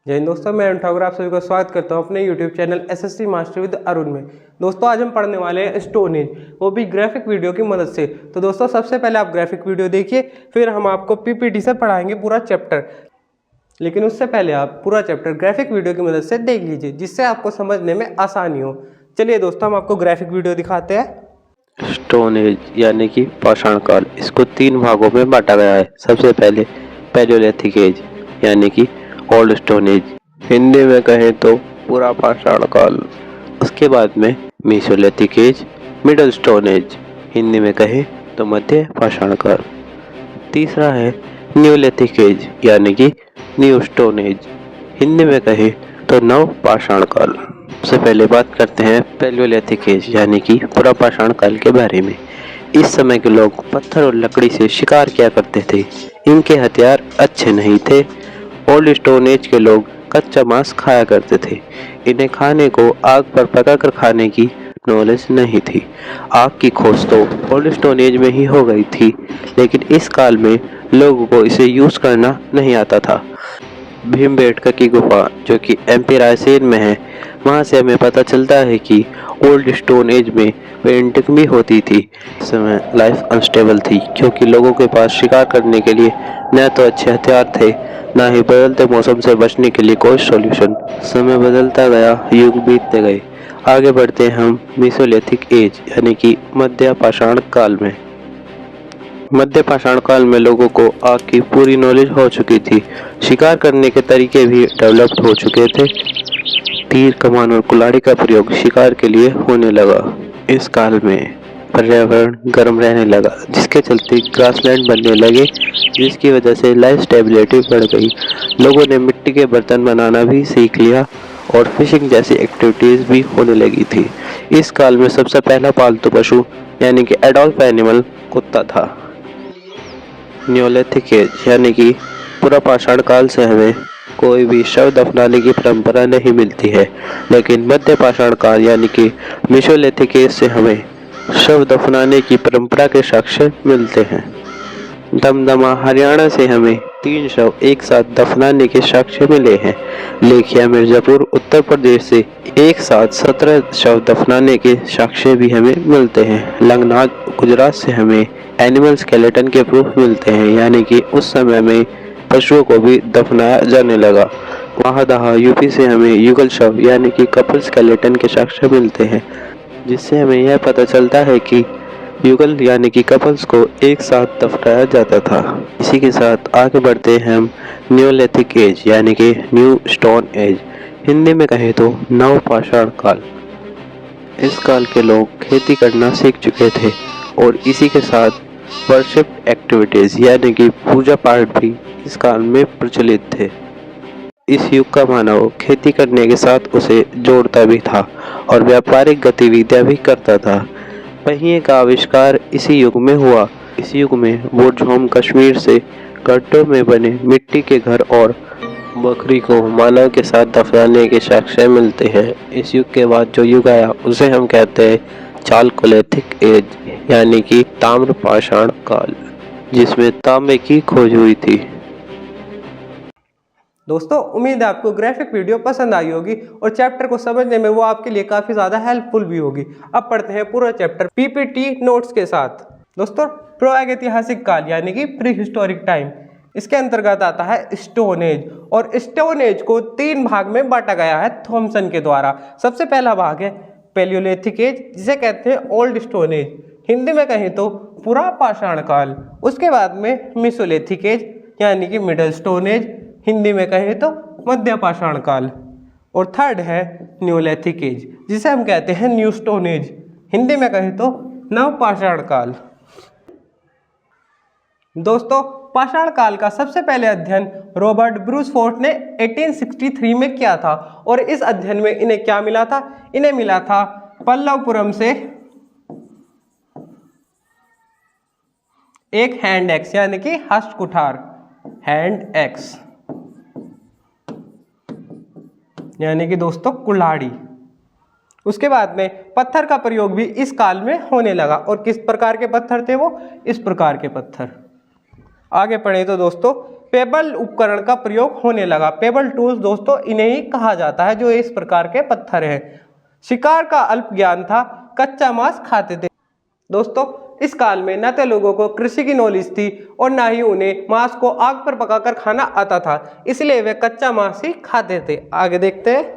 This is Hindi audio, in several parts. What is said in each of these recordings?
जय हिंद दोस्तों, मैं अरुण ठाकुर आप सभी का स्वागत करता हूं अपने YouTube channel SSC master with Arun में। दोस्तों आज हम पढ़ने वाले हैं स्टोन एज, वो भी ग्राफिक वीडियो की मदद से। तो दोस्तों सबसे पहले आप ग्राफिक वीडियो देखिए, फिर हम आपको PPT से पढ़ाएंगे पूरा चैप्टर। लेकिन उससे पहले आप पूरा चैप्टर ग्राफिक वीडियो की मदद से देख लीजिए, जिससे आपको समझने में आसानी हो। चलिए दोस्तों हम आपको ग्राफिक वीडियो दिखाते हैं। स्टोन एज यानी कि पाषाण काल, इसको 3 भागों में बांटा गया है। सबसे पहले पैलियोलिथिक एज यानी कि ओल्ड स्टोन एज, हिंदी में कहें तो पूरा पाषाण काल। उसके बाद में Mesolithic as, middle stone age, Hindi में कहें तो मध्य पाषाण काल। तीसरा है न्यूलिथिक एज यानी कि न्यू स्टोन एज, हिंदी में कहें तो नव पाषाण काल। सबसे पहले बात करते हैं पैलियोलिथिक एज यानी कि पूरा पाषाण काल के बारे में। इस समय के लोग पत्थर और लकड़ी से शिकार किया करते थे। इनके हथियार अच्छे नहीं थे। ओल्ड स्टोन एज के लोग कच्चा मांस खाया करते थे। इन्हें खाने को आग पर पकाकर खाने की नॉलेज नहीं थी। आग की खोज तो ओल्ड स्टोन एज में ही हो गई थी, लेकिन इस काल में लोगों को इसे यूज करना नहीं आता था। भीमबेटका की गुफा जो कि MP रायसेन में है, वहाँ से हमें पता चलता है कि ओल्ड स्टोन एज में पेंटिंग भी होती थी। इस समय लाइफ अनस्टेबल थी, क्योंकि लोगों के पास शिकार करने के लिए न तो अच्छे हथियार थे, न ही बदलते मौसम से बचने के लिए कोई सॉल्यूशन। समय बदलता गया, युग बीतते गए। आगे बढ़ते हैं हम मेसोलिथिक एज यानी कि मध्य पाषाण काल में। मध्य पाषाण काल में लोगों को आग की पूरी नॉलेज हो चुकी थी। शिकार करने के तरीके भी डेवलप्ड हो चुके थे। तीर, कमान और कुल्हाड़ी का प्रयोग शिकार के लिए होने लगा। इस काल में पर्यावरण गर्म रहने लगा, जिसके चलते ग्रासलैंड बनने लगे, जिसकी वजह से लाइफ स्टेबिलिटी बढ़ गई। लोगों ने मिट्टी के बर्तन बनाना भी सीख लिया और फिशिंग जैसी एक्टिविटीज भी होने लगी थी। इस काल में सबसे पहला पालतू पशु यानी कि एडोल्फ एनिमल कुत्ता था। न्यूलिथिक एज यानी कि पूरा पाषाण काल से हमें कोई भी शव दफनाने की परंपरा नहीं मिलती है, लेकिन मध्य पाषाण काल यानी कि मेसोलिथिक एज से हमें शव दफनाने की परंपरा के साक्ष्य मिलते हैं। दमदमा हरियाणा से हमें 3 शव एक साथ दफनाने के साक्ष्य मिले हैं। लेखिया मिर्जापुर उत्तर प्रदेश से एक साथ 17 शव दफनाने के साक्ष्य भी हमें मिलते हैं। लंगनाथ गुजरात से हमें एनिमल स्केलेटन के प्रूफ मिलते हैं, यानी कि उस समय में पशुओं को भी दफनाया जाने लगा। वाहदाहा UP से हमें युगल शव यानी कि कपल स्केलेटन के साक्ष्य मिलते हैं, जिससे हमें यह पता चलता है कि युगल यानी कि कपल्स को एक साथ दफनाया जाता था। इसी के साथ आगे बढ़ते हैं हम न्यूलिथिक एज यानी कि न्यू स्टोन एज, हिंदी में कहें तो नव पाषाण काल। इस काल के लोग खेती करना सीख चुके थे और इसी के साथ वर्शिप एक्टिविटीज यानी कि पूजा पाठ भी इस काल में प्रचलित थे। इस युग का मानव खेती करने के साथ उसे जोड़ता भी था और व्यापारिक गतिविधियां भी करता था। पहिए का आविष्कार इसी युग में हुआ। इस युग में वुडझोम कश्मीर से गड्ढों में बने मिट्टी के घर और बकरी को मानव के साथ दफनाने के साक्ष्य मिलते हैं। इस युग के बाद जो युग आया उसे हम कहते हैं चालकोलिथिक एज यानी कि ताम्र पाषाण काल, जिसमें तांबे की खोज हुई थी। दोस्तों उम्मीद है आपको ग्राफिक वीडियो पसंद आई होगी और चैप्टर को समझने में वो आपके लिए काफी ज्यादा हेल्पफुल भी होगी। अब पढ़ते हैं पूरा चैप्टर PPT नोट्स के साथ। दोस्तों प्रागैतिहासिक काल यानी कि प्री हिस्टोरिक टाइम, इसके अंतर्गत आता है स्टोन एज, और स्टोन एज को 3 भाग में बांटा गया है थॉमसन के द्वारा। सबसे पहला भाग है पैलियोलिथिक एज, जिसे कहते हैं ओल्ड स्टोन एज, हिंदी में कहें तो पूरा पाषाण काल। उसके बाद में मेसोलिथिक एज यानी कि मिडल स्टोन एज, हिंदी में कहें तो मध्य पाषाण काल। और थर्ड है न्यूलिथिक एज, जिसे हम कहते हैं न्यू स्टोन एज, हिंदी में कहें तो नव पाषाण काल। दोस्तों पाषाण काल का सबसे पहले अध्ययन रॉबर्ट ब्रूस फोर्ट ने 1863 में किया था, और इस अध्ययन में इन्हें क्या मिला था? इन्हें मिला था पल्लवपुरम से एक हैंड एक्स यानी कि हस्त कुठार, हैंड एक्स यानी कि दोस्तों कुल्हाड़ी। उसके बाद में पत्थर का प्रयोग भी इस काल में होने लगा, और किस प्रकार के पत्थर थे वो? इस प्रकार के पत्थर। आगे पढ़े तो दोस्तों पेबल उपकरण का प्रयोग होने लगा। पेबल टूल्स दोस्तों इन्हें ही कहा जाता है जो इस प्रकार के पत्थर हैं। शिकार का अल्प ज्ञान था, कच्चा मांस खाते थे। दोस्तों इस काल में न तो लोगों को कृषि की नॉलेज थी और ना ही उन्हें मांस को आग पर पकाकर खाना आता था, इसलिए वे कच्चा मांस ही खाते थे। आगे देखते हैं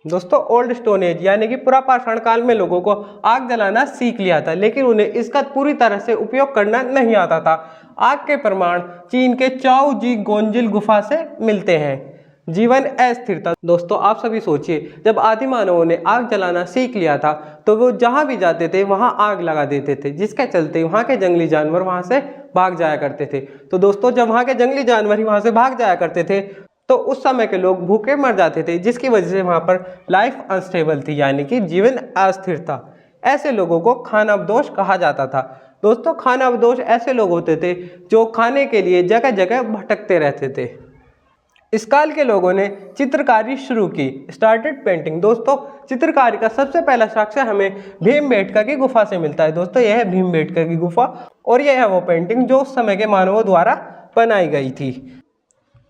दोस्तों, ओल्ड स्टोन एज यानी कि पुरापाषाण काल में लोगों को आग जलाना सीख लिया था, लेकिन उन्हें इसका पूरी तरह से उपयोग करना नहीं आता था। आग के प्रमाण चीन के चाओ जी गोंजिल गुफा से मिलते हैं। जीवन अस्थिरता। दोस्तों आप सभी सोचिए, जब आदि मानवों ने आग जलाना सीख लिया था तो वो जहां भी जाते थे वहां आग लगा देते थे, जिसके चलते वहां के जंगली जानवर वहां से भाग जाया करते थे। तो दोस्तों जब वहां के जंगली जानवर ही वहां से भाग जाया करते थे तो उस समय के लोग भूखे मर जाते थे, जिसकी वजह से वहां पर लाइफ अनस्टेबल थी, यानी कि जीवन अस्थिर था। ऐसे लोगों को खानाबदोश कहा जाता था। दोस्तों खानाबदोश ऐसे लोग होते थे जो खाने के लिए जगह जगह भटकते रहते थे। इस काल के लोगों ने चित्रकारी शुरू की, स्टार्टेड पेंटिंग। दोस्तों चित्रकारी का सबसे पहला साक्ष्य हमें भीमबेटका की गुफा से मिलता है। दोस्तों यह है भीमबेटका की गुफा और यह है वो पेंटिंग जो उस समय के मानवों द्वारा बनाई गई थी।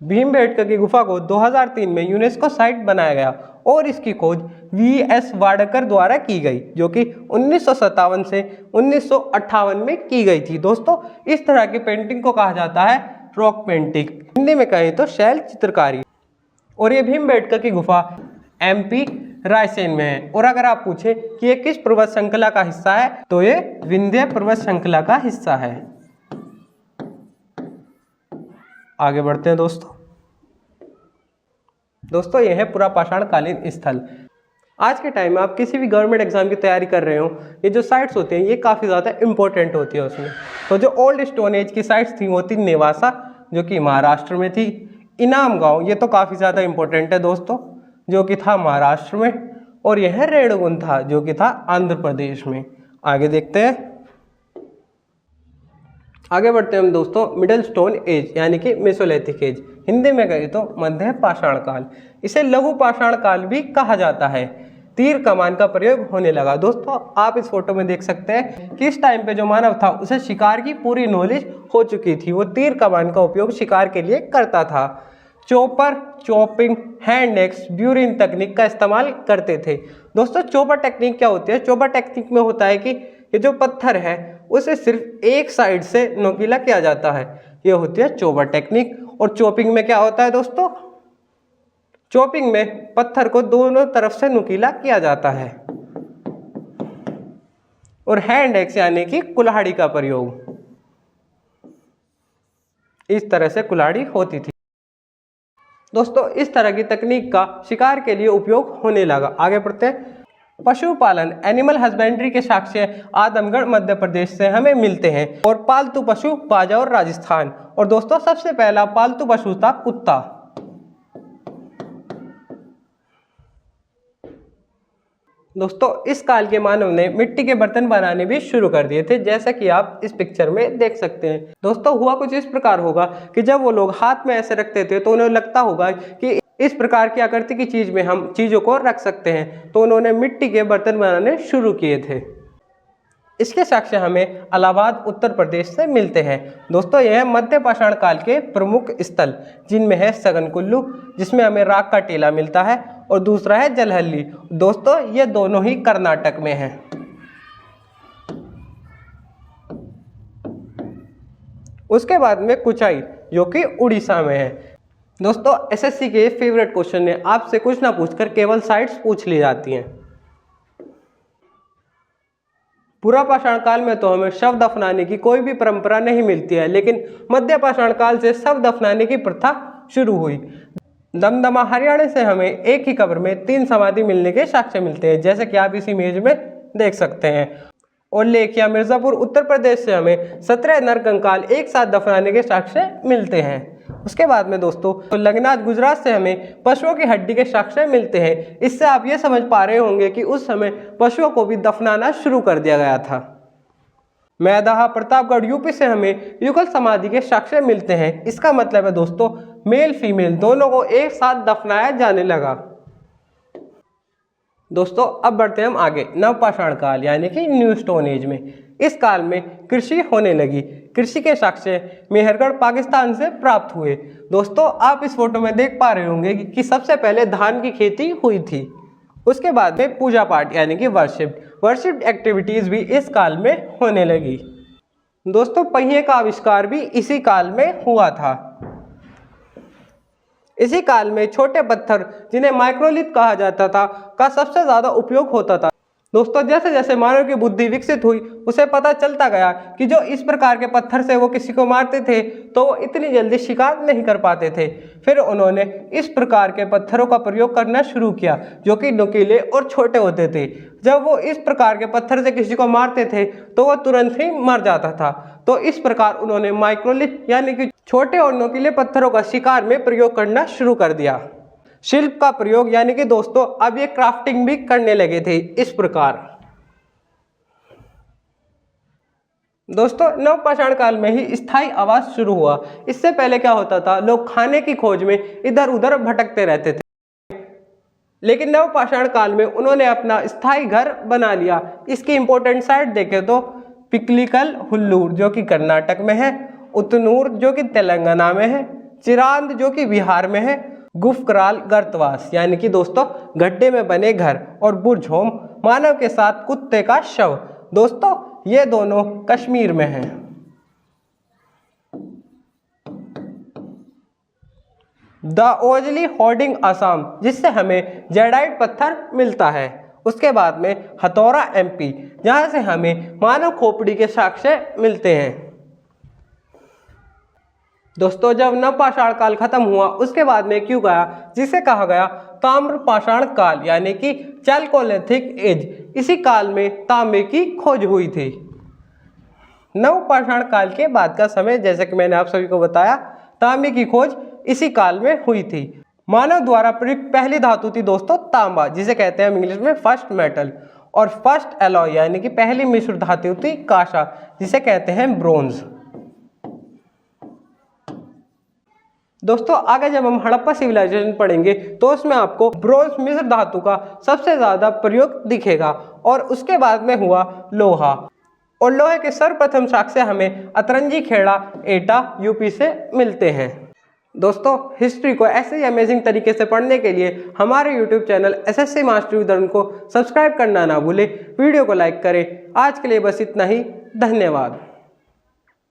भीमबेटका की गुफा को 2003 में यूनेस्को साइट बनाया गया और इसकी खोज वी.एस. वाडकर द्वारा की गई, जो कि 1957 से 1958 में की गई थी। दोस्तों इस तरह की पेंटिंग को कहा जाता है रॉक पेंटिंग, हिंदी में कहें तो शैल चित्रकारी। और ये भीमबेटका की गुफा MP रायसेन में है। और अगर आप पूछे कि ये किस पर्वत श्रृंखला का हिस्सा है तो ये विंध्य पर्वत श्रृंखला का हिस्सा है। आगे बढ़ते हैं दोस्तों यह है पुरापाषाण कालीन स्थल। आज के टाइम में आप किसी भी गवर्नमेंट एग्जाम की तैयारी कर रहे हो, ये जो साइट्स होती हैं ये काफ़ी ज़्यादा इंपॉर्टेंट होती है उसमें। तो जो ओल्ड स्टोन एज की साइट्स थी वो थी नेवासा, जो कि महाराष्ट्र में थी। इनाम गांव, ये तो काफ़ी ज़्यादा इंपॉर्टेंट है दोस्तों, जो कि था महाराष्ट्र में। और यह रेणुगुंट था, जो कि था आंध्र प्रदेश में। आगे देखते हैं, आगे बढ़ते हैं हम दोस्तों मिडिल स्टोन एज यानी कि मेसोलिथिक एज, हिंदी में कहें तो मध्य पाषाण काल। इसे लघु पाषाण काल भी कहा जाता है। तीर कमान का प्रयोग होने लगा। दोस्तों आप इस फोटो में देख सकते हैं कि इस टाइम पे जो मानव था उसे शिकार की पूरी नॉलेज हो चुकी थी। वो तीर कमान का उपयोग शिकार के लिए करता था। Chopper, chopping, hand axe, burin तकनीक का इस्तेमाल करते थे। दोस्तों चॉपर टेक्निक क्या होती है? चॉपर टेक्निक में होता है कि ये जो पत्थर है उसे सिर्फ एक साइड से नुकीला किया जाता है, ये होती है चॉपर टेक्निक। और चॉपिंग में क्या होता है दोस्तों? चॉपिंग में पत्थर को दोनों तरफ से नुकीला किया जाता है। और हैंड एक्स यानी कि कुल्हाड़ी का प्रयोग, इस तरह से कुल्हाड़ी होती थी। दोस्तों इस तरह की तकनीक का शिकार के लिए उपयोग होने लगा। आगे बढ़ते हैं, पशुपालन, एनिमल हस्बेंड्री के साक्ष्य आदमगढ़ मध्य प्रदेश से हमें मिलते हैं। और पालतू पशु बाजावर राजस्थान। और दोस्तों सबसे पहला पालतू पशु था कुत्ता। दोस्तों इस काल के मानव ने मिट्टी के बर्तन बनाने भी शुरू कर दिए थे, जैसा कि आप इस पिक्चर में देख सकते हैं। दोस्तों हुआ कुछ इस प्रकार होगा कि जब वो लोग हाथ में ऐसे रखते थे तो उन्हें लगता होगा कि इस प्रकार की आकृति की चीज में हम चीजों को रख सकते हैं, तो उन्होंने मिट्टी के बर्तन बनाने शुरू किए थे। इसके साक्ष्य हमें इलाहाबाद उत्तर प्रदेश से मिलते हैं। दोस्तों यह मध्य पाषाण काल के प्रमुख स्थल, जिनमें है सगन कुल्लू, जिसमें हमें राख का टीला मिलता है, और दूसरा है जलहल्ली। दोस्तों ये दोनों ही कर्नाटक में हैं। उसके बाद में कुचाई, जो कि उड़ीसा में है। दोस्तों एसएससी के फेवरेट क्वेश्चन है, आपसे कुछ ना पूछकर केवल साइट्स पूछ ली जाती हैं। पुरापाषाण काल में तो हमें शव दफनाने की कोई भी परंपरा नहीं मिलती है, लेकिन मध्य पाषाण काल से शव दफनाने की प्रथा शुरू हुई। दमदमा हरियाणा से हमें एक ही कब्र में 3 समाधि मिलने के साक्ष्य मिलते हैं, जैसे कि आप इस इमेज में देख सकते हैं। और लेखिया मिर्जापुर उत्तर प्रदेश से हमें 17 नरकंकाल एक साथ दफनाने के साक्ष्य मिलते हैं। उसके बाद में दोस्तों लगनाथ गुजरात से हमें पशुओं की हड्डी के साक्ष्य मिलते हैं। इससे आप ये समझ पा रहे होंगे कि उस समय पशुओं को भी दफनाना शुरू कर दिया गया था। मैदाहा प्रतापगढ़ यूपी से हमें युगल समाधि के साक्ष्य मिलते हैं। इसका मतलब है दोस्तों मेल फीमेल दोनों को एक साथ दफनाया जाने लगा। दोस्तों अब बढ़ते हैं हम आगे नवपाषाण काल यानी कि न्यू स्टोन एज में। इस काल में कृषि होने लगी। कृषि के साक्ष्य मेहरगढ़ पाकिस्तान से प्राप्त हुए। दोस्तों आप इस फोटो में देख पा रहे होंगे कि सबसे पहले धान की खेती हुई थी। उसके बाद में पूजा पाठ यानी कि वर्शिप एक्टिविटीज भी इस काल में होने लगी। दोस्तों पहिए का आविष्कार भी इसी काल में हुआ था। इसी काल में छोटे पत्थर जिन्हें माइक्रोलिथ कहा जाता था का सबसे ज्यादा उपयोग होता था। दोस्तों जैसे जैसे मानव की बुद्धि विकसित हुई उसे पता चलता गया कि जो इस प्रकार के पत्थर से वो किसी को मारते थे तो वो इतनी जल्दी शिकार नहीं कर पाते थे। फिर उन्होंने इस प्रकार के पत्थरों का प्रयोग करना शुरू किया जो कि नुकीले और छोटे होते थे। जब वो इस प्रकार के पत्थर से किसी को मारते थे तो वह तुरंत ही मर जाता था। तो इस प्रकार उन्होंने माइक्रोलिथ यानी कि छोटे और नुकीले पत्थरों का शिकार में प्रयोग करना शुरू कर दिया। शिल्प का प्रयोग यानी कि दोस्तों अब ये क्राफ्टिंग भी करने लगे थे इस प्रकार। दोस्तों नवपाषाण काल में ही स्थायी आवास शुरू हुआ। इससे पहले क्या होता था, लोग खाने की खोज में इधर उधर भटकते रहते थे, लेकिन नवपाषाण काल में उन्होंने अपना स्थायी घर बना लिया। इसकी इंपॉर्टेंट साइट देखें तो पिकलिकल हुल्लूर जो कि कर्नाटक में है, उतनूर जो कि तेलंगाना में है, चिरांद जो कि बिहार में है, गुफकराल गर्तवास यानी कि दोस्तों गड्ढे में बने घर, और बुर्जहोम मानव के साथ कुत्ते का शव, दोस्तों ये दोनों कश्मीर में हैं। द ओजली होर्डिंग असम जिससे हमें जेडाइट पत्थर मिलता है। उसके बाद में हथौरा एमपी जहां से हमें मानव खोपड़ी के साक्ष्य मिलते हैं। दोस्तों जब नवपाषाण काल खत्म हुआ उसके बाद में क्यों गया जिसे कहा गया ताम्रपाषाण काल यानी कि चैल्कोलिथिक एज। इसी काल में तांबे की खोज हुई थी। नवपाषाण काल के बाद का समय जैसे कि मैंने आप सभी को बताया तांबे की खोज इसी काल में हुई थी। मानव द्वारा प्रयुक्त पहली धातु थी दोस्तों तांबा जिसे कहते हैं इंग्लिश में फर्स्ट मेटल, और फर्स्ट एलॉय यानी कि पहली मिश्र धातु थी कांसा जिसे कहते हैं ब्रोंज। दोस्तों आगे जब हम हड़प्पा सिविलाइजेशन पढ़ेंगे तो उसमें आपको ब्रोंज मिश्र धातु का सबसे ज्यादा प्रयोग दिखेगा, और उसके बाद में हुआ लोहा, और लोहे के सर्वप्रथम साक्ष्य हमें अतरंजी खेड़ा एटा यूपी से मिलते हैं। दोस्तों हिस्ट्री को ऐसे ही अमेजिंग तरीके से पढ़ने के लिए हमारे YouTube channel SSC mastery with को सब्सक्राइब करना ना भूलें। वीडियो को लाइक करें। आज के लिए बस इतना ही, धन्यवाद।